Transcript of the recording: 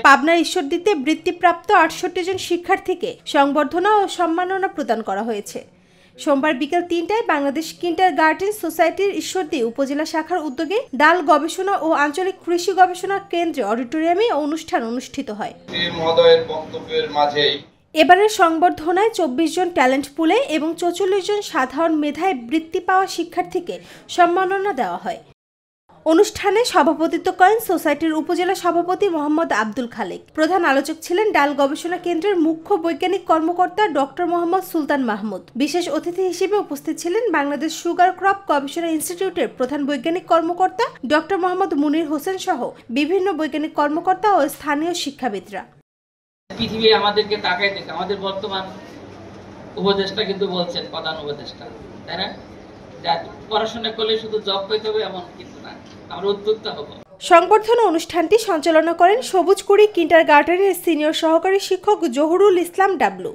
পাবনার ঈশ্বরদীতে বৃত্তিপ্রাপ্ত ৬৮ জন শিক্ষার্থীকে সংবর্ধনা ও সম্মাননা প্রদান করা হয়েছে। সোমবার বিকেল ৩টায় বাংলাদেশ কিন্ডারগার্টেন সোসাইটির ঈশ্বরদী উপজেলা শাখার উদ্যোগে ডাল গবেষণা ও আঞ্চলিক কৃষি গবেষণা কেন্দ্রে অডিটোরিয়ামে অনুষ্ঠান অনুষ্ঠিত হয়। এবারের সংবর্ধনায় ২৪ জন ট্যালেন্ট পুলে এবং ৪৪ জন সাধারণ মেধায় বৃত্তি পাওয়া শিক্ষার্থীকে সম্মাননা দেওয়া হয়। অনুষ্ঠানে সভাপতিত্ব করেন সোসাইটির উপজেলা সভাপতি মোহাম্মদ আব্দুল খালেক। প্রধান আলোচক ছিলেন ডাল গবেষণা কেন্দ্রের মুখ্য বৈজ্ঞানিক কর্মকর্তা ডক্টর মোহাম্মদ সুলতান মাহমুদ। বিশেষ অতিথি হিসেবে উপস্থিত ছিলেন বাংলাদেশ সুগার ক্রপ গবেষণা ইনস্টিটিউটের প্রধান বৈজ্ঞানিক কর্মকর্তা ডক্টর মোহাম্মদ মুনির হোসেন সহ বিভিন্ন বৈজ্ঞানিক কর্মকর্তা ও স্থানীয় শিক্ষাবিদরা। পৃথিবী আমাদেরকে তাকায় দেখে আমাদের বর্তমান উপদেষ্টা কিন্তু বলছেন, প্রধান উপদেষ্টা, তাই না? পড়াশোনা করলে শুধু জব পেতে হবে এমন কিছু না, আমরা উদ্যোক্তা হব। সংবর্ধনা অনুষ্ঠানটি সঞ্চালনা করেন সবুজকুড়ি কিন্ডারগার্টেনের সিনিয়র সহকারী শিক্ষক জহুরুল ইসলাম ডাবলু।